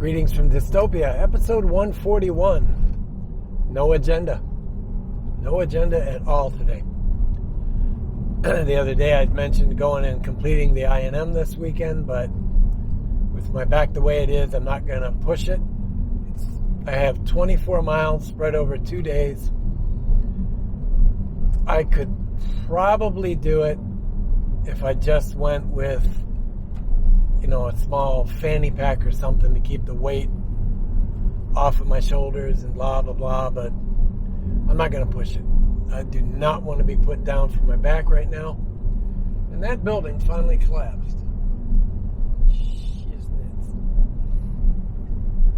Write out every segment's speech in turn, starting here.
Greetings from Dystopia, episode 141. No agenda. No agenda at all today. The other day I'd mentioned going and completing the I&M this weekend, but with my back the way it is, I'm not going to push it. I have 24 miles spread over 2 days. I could probably do it if I just went with, a small fanny pack or something to keep the weight off of my shoulders and blah, blah, blah, but I'm not going to push it. I do not want to be put down for my back right now. And that building finally collapsed.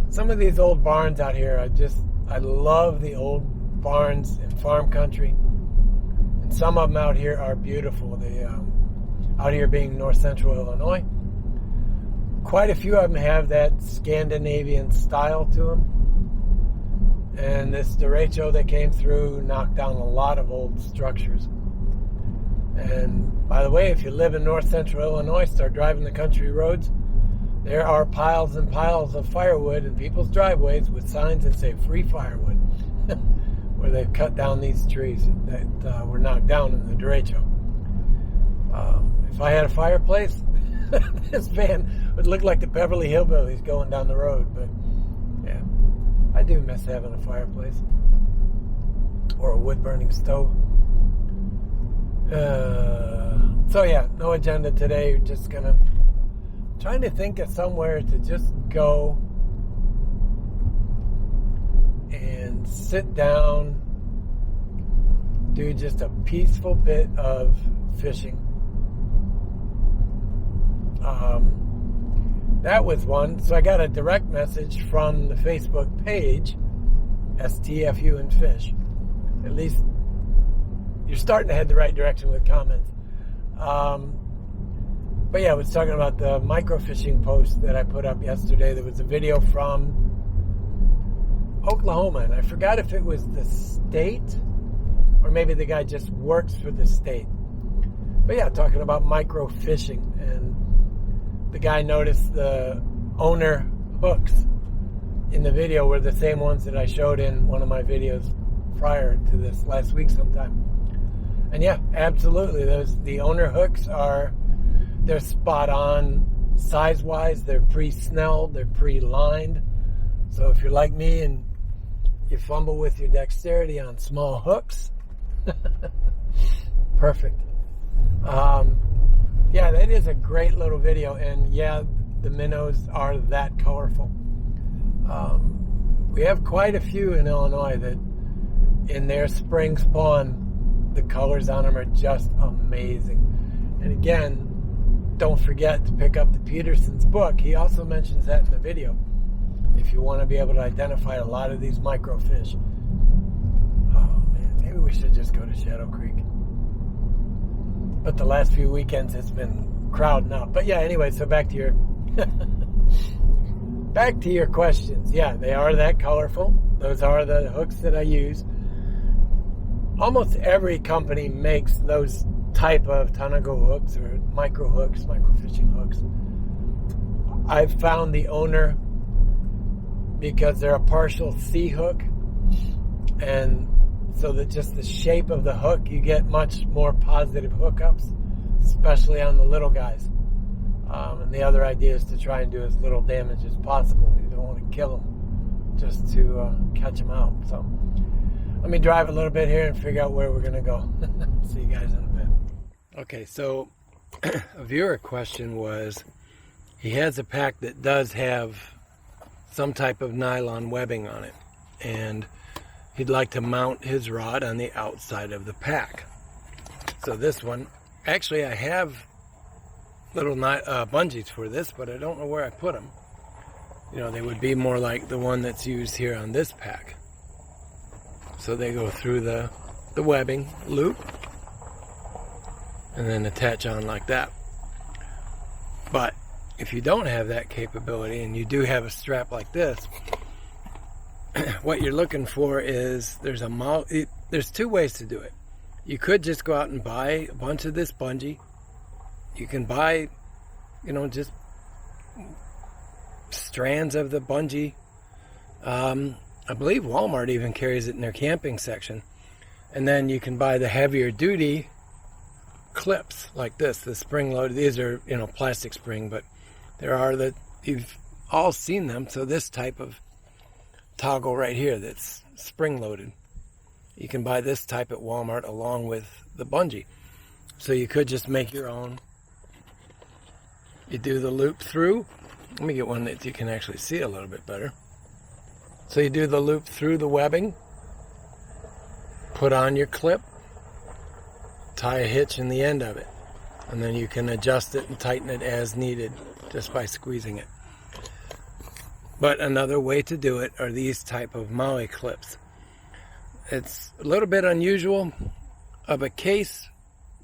Some of these old barns out here, I love the old barns in farm country. And some of them out here are beautiful. They, out here being north central Illinois, quite a few of them have that Scandinavian style to them. And this derecho that came through knocked down a lot of old structures. And by the way, if you live in north central Illinois, start driving the country roads, there are piles and piles of firewood in people's driveways with signs that say free firewood, where they've cut down these trees that were knocked down in the derecho. If I had a fireplace, this van would look like the Beverly Hillbillies going down the road. But yeah, I do miss having a fireplace or a wood-burning stove. So yeah, no agenda today. Just trying to think of somewhere to just go and sit down, do just a peaceful bit of fishing. That was one. So I got a direct message from the Facebook page, STFU and Fish. At least you're starting to head the right direction with comments. But yeah, I was talking about the microfishing post that I put up yesterday. There was a video from Oklahoma, and I forgot if it was the state or maybe the guy just works for the state. But yeah, talking about microfishing, and the guy noticed the owner hooks in the video were the same ones that I showed in one of my videos prior to this last week sometime. And yeah, absolutely, the owner hooks they're spot on size-wise. They're pre-snelled. They're pre-lined. So if you're like me and you fumble with your dexterity on small hooks, perfect. Yeah, that is a great little video. And yeah, the minnows are that colorful. We have quite a few in Illinois that in their spring spawn, the colors on them are just amazing. And again, don't forget to pick up the Peterson's book. He also mentions that in the video. If you want to be able to identify a lot of these microfish. Oh man, maybe we should just go to Shadow Creek. But the last few weekends it's been crowding up. But yeah, anyway, so back to your questions. Yeah, they are that colorful. Those are the hooks that I use. Almost every company makes those type of tanago hooks or micro hooks, microfishing hooks. I've found the owner because they're a partial C hook, and so that just the shape of the hook, you get much more positive hookups, especially on the little guys. And the other idea is to try and do as little damage as possible. You don't want to kill them, just to catch them out. So let me drive a little bit here and figure out where we're going to go. See you guys in a bit. Okay, so a viewer question was, he has a pack that does have some type of nylon webbing on it, and he'd like to mount his rod on the outside of the pack. So this one, actually I have little bungees for this, but I don't know where I put them. They would be more like the one that's used here on this pack. So they go through the webbing loop and then attach on like that. But if you don't have that capability and you do have a strap like this, what you're looking for is there's two ways to do it. You could just go out and buy a bunch of this bungee. You can buy, just strands of the bungee. I believe Walmart even carries it in their camping section. And then you can buy the heavier duty clips like this, the spring loaded. These are, plastic spring, but there are you've all seen them. So this type of toggle right here that's spring loaded, you can buy this type at Walmart along with the bungee. So you could just make your own. You do the loop through. Let me get one that you can actually see a little bit better. So you do the loop through the webbing, put on your clip, tie a hitch in the end of it, and then you can adjust it and tighten it as needed just by squeezing it. But another way to do it are these type of Maui clips. It's a little bit unusual of a case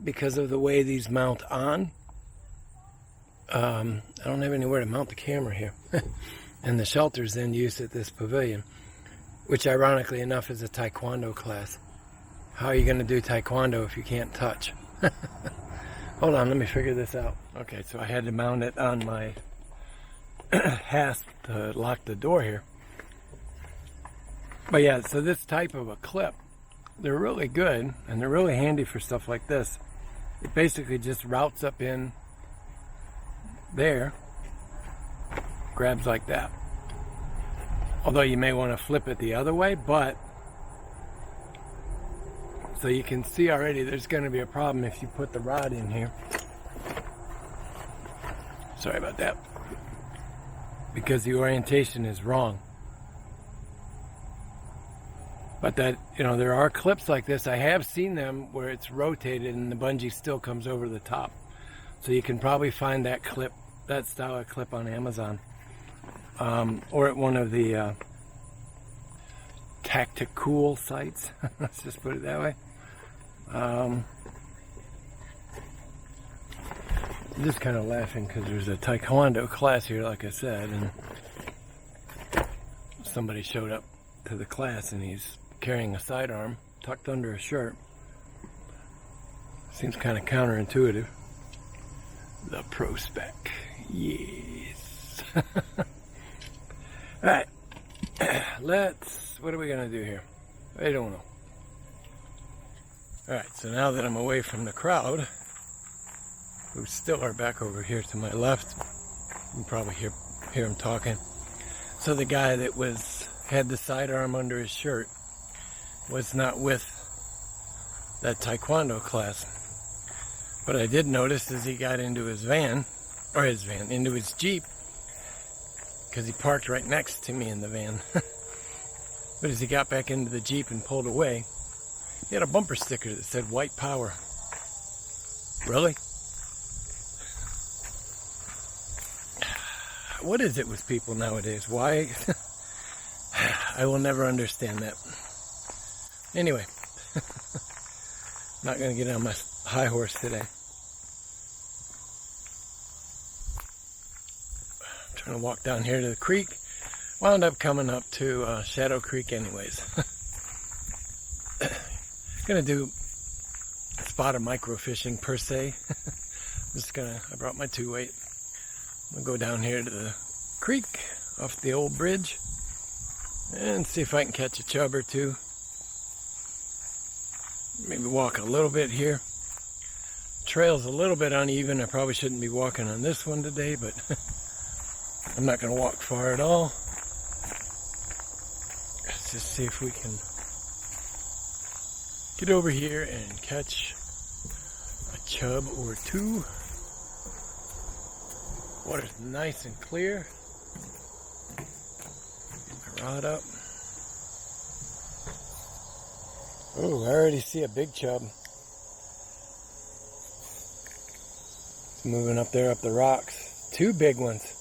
because of the way these mount on. I don't have anywhere to mount the camera here. And the shelter's in use at this pavilion, which ironically enough is a taekwondo class. How are you going to do taekwondo if you can't touch? Hold on, let me figure this out. Okay, so I had to mount it on my hasp to lock the door here. But yeah, so this type of a clip, they're really good, and they're really handy for stuff like this. It basically just routes up in there, grabs like that. Although you may want to flip it the other way, but so you can see already there's going to be a problem if you put the rod in here. Sorry about that. Because the orientation is wrong. But that, there are clips like this. I have seen them where it's rotated and the bungee still comes over the top. So you can probably find that clip, that style of clip on Amazon. Or at one of the Tacticool sites. Let's just put it that way. I'm just kind of laughing because there's a taekwondo class here, like I said, and somebody showed up to the class and he's carrying a sidearm tucked under a shirt. Seems kind of counterintuitive. The pro spec. Yes. Alright. What are we going to do here? I don't know. Alright, so now that I'm away from the crowd, who still are back over here to my left, you can probably hear him talking. So the guy that had the sidearm under his shirt was not with that taekwondo class. But I did notice as he got into his into his Jeep, because he parked right next to me in the van. But as he got back into the Jeep and pulled away, he had a bumper sticker that said white power. Really? What is it with people nowadays? Why? I will never understand that. Anyway, not going to get on my high horse today. I'm trying to walk down here to the creek. Wound up coming up to Shadow Creek anyways. Gonna do a spot of microfishing per se. I brought my 2-weight. I'm gonna go down here to the creek off the old bridge and see if I can catch a chub or two. Maybe walk a little bit here. Trail's a little bit uneven. I probably shouldn't be walking on this one today, but I'm not gonna walk far at all. Let's just see if we can get over here and catch a chub or two. Water's nice and clear. Get my rod up. Oh, I already see a big chub. It's moving up there, up the rocks. 2 big ones.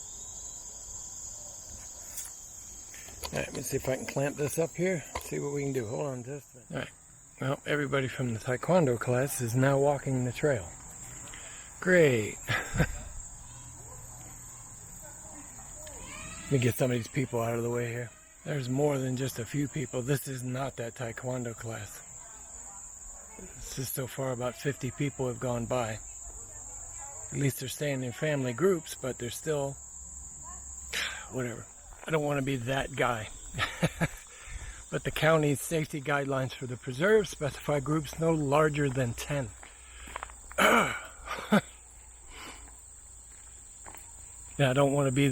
Alright, let me see if I can clamp this up here. See what we can do. Hold on just a minute. Alright. Well, everybody from the taekwondo class is now walking the trail. Great. Let me get some of these people out of the way here. There's more than just a few people. This is not that taekwondo class. This is so far about 50 people have gone by. At least they're staying in family groups, but they're still... whatever. I don't want to be that guy. But the county's safety guidelines for the preserve specify groups no larger than 10. Yeah, I don't want to be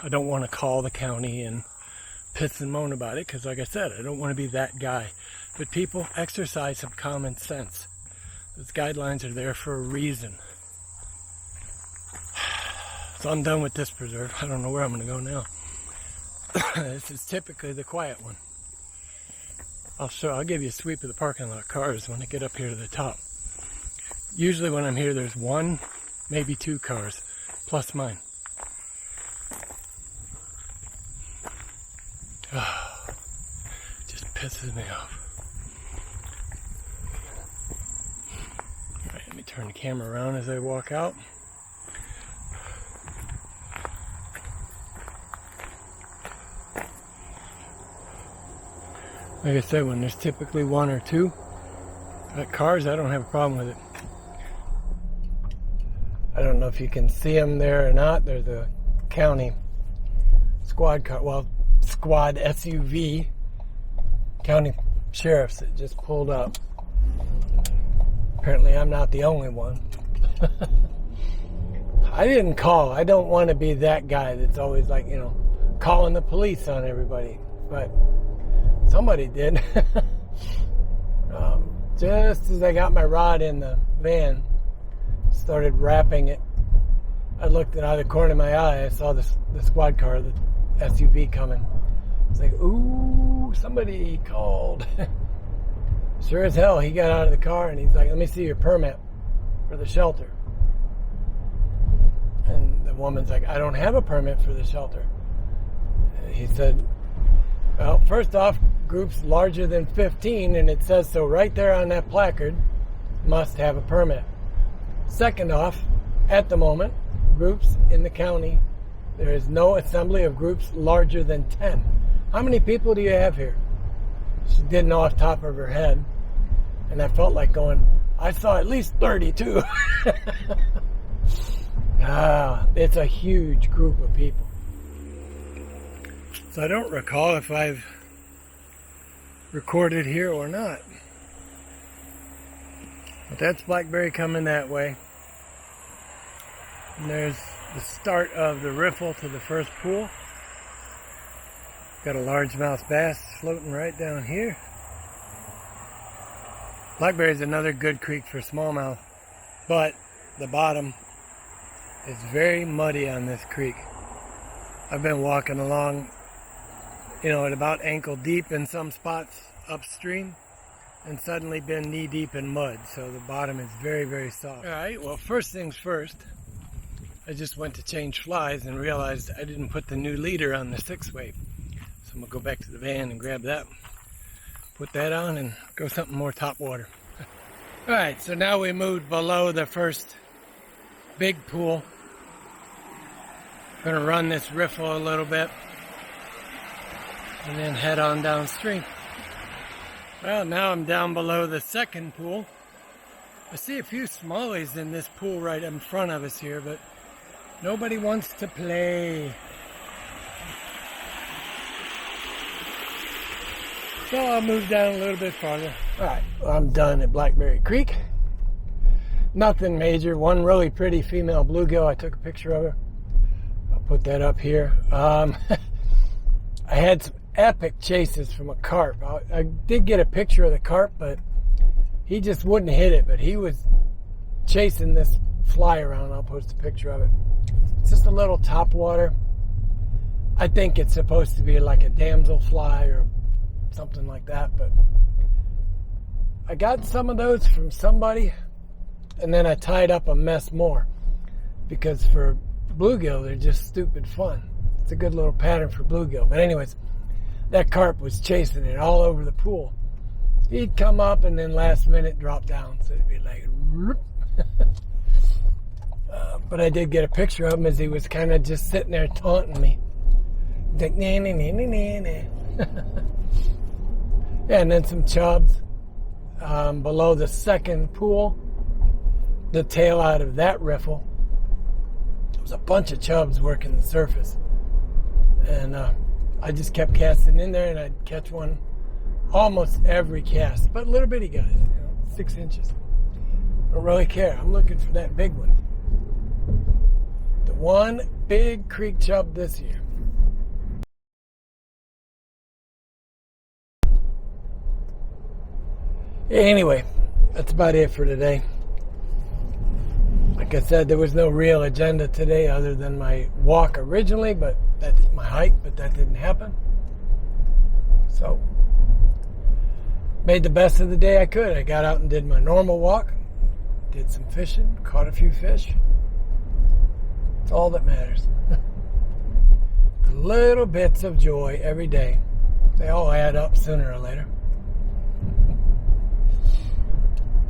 I don't want to call the county and piss and moan about it, because like I said, I don't want to be that guy. But people, exercise some common sense. Those guidelines are there for a reason. So I'm done with this preserve. I don't know where I'm going to go now. This is typically the quiet one. I'll give you a sweep of the parking lot cars when I get up here to the top. Usually when I'm here, there's one, maybe two cars, plus mine. Just pisses me off. Alright, let me turn the camera around as I walk out. Like I said, when there's typically one or two cars, I don't have a problem with it. I don't know if you can see them there or not. There's a county squad car, squad SUV, county sheriffs that just pulled up. Apparently I'm not the only one. I didn't call. I don't want to be that guy that's always like, calling the police on everybody. But somebody did. Just as I got my rod in the van, started wrapping it, I looked out of the corner of my eye. I saw the squad car, the SUV coming. It's like, ooh, somebody called. Sure as hell, he got out of the car and he's like, let me see your permit for the shelter. And the woman's like, I don't have a permit for the shelter. And he said, well, first off, groups larger than 15, and it says so right there on that placard, must have a permit. Second off, at the moment, groups in the county, there is no assembly of groups larger than 10. How many people do you have here? She didn't know off the top of her head, and I felt like going, I saw at least 32. It's a huge group of people. So I don't recall if I've recorded here or not. But that's Blackberry coming that way. And there's the start of the riffle to the first pool. Got a largemouth bass floating right down here. Blackberry is another good creek for smallmouth, but the bottom is very muddy on this creek. I've been walking along, at about ankle deep in some spots upstream, and suddenly been knee deep in mud. So the bottom is very, very soft. All right, well, first things first, I just went to change flies and realized I didn't put the new leader on the 6-weight. So I'm gonna go back to the van and grab that, put that on, and go something more top water. All right, so now we moved below the first big pool. Gonna run this riffle a little bit and then head on downstream. Well, now I'm down below the second pool. I see a few smallies in this pool right in front of us here, but nobody wants to play. So I'll move down a little bit farther. All right, well, I'm done at Blackberry Creek. Nothing major. One really pretty female bluegill. I took a picture of her. I'll put that up here. I had some epic chases from a carp. I did get a picture of the carp, but he just wouldn't hit it. But he was chasing this fly around. I'll post a picture of it. It's just a little top water. I think it's supposed to be like a damselfly or something like that, but I got some of those from somebody, and then I tied up a mess more, because for bluegill, they're just stupid fun. It's a good little pattern for bluegill. But anyways, that carp was chasing it all over the pool. He'd come up and then last minute drop down, so it'd be like but I did get a picture of him as he was kind of just sitting there taunting me. He's like, nah, nah, nah, nah, nah, nah. Yeah, and then some chubs below the second pool, the tail out of that riffle. There was a bunch of chubs working the surface. And I just kept casting in there, and I'd catch one almost every cast, but little bitty guys, 6 inches. I don't really care. I'm looking for that big one. The one big creek chub this year. Anyway, that's about it for today. Like I said, there was no real agenda today other than my walk originally, but that's my hike, but that didn't happen. So, made the best of the day I could. I got out and did my normal walk, did some fishing, caught a few fish. It's all that matters. The little bits of joy every day, they all add up sooner or later.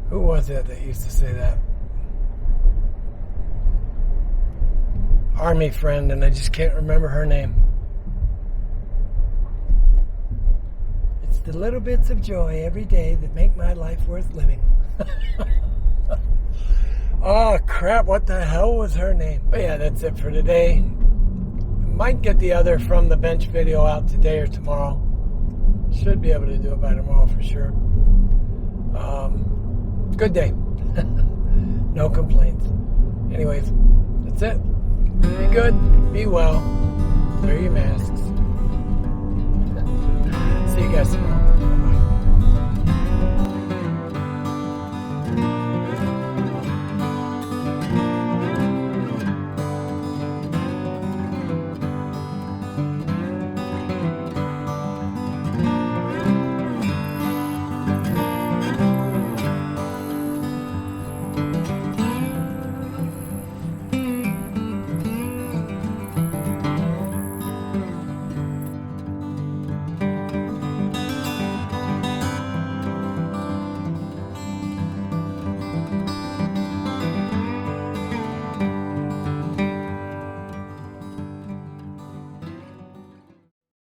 Who was it that used to say that? Army friend, and I just can't remember her name. It's the little bits of joy every day that make my life worth living. Oh crap, what the hell was her name? But yeah, that's it for today. I might get the other From the Bench video out today or tomorrow. Should be able to do it by tomorrow for sure. Good day. No complaints. Anyways, that's it. Be good, be well, wear your masks.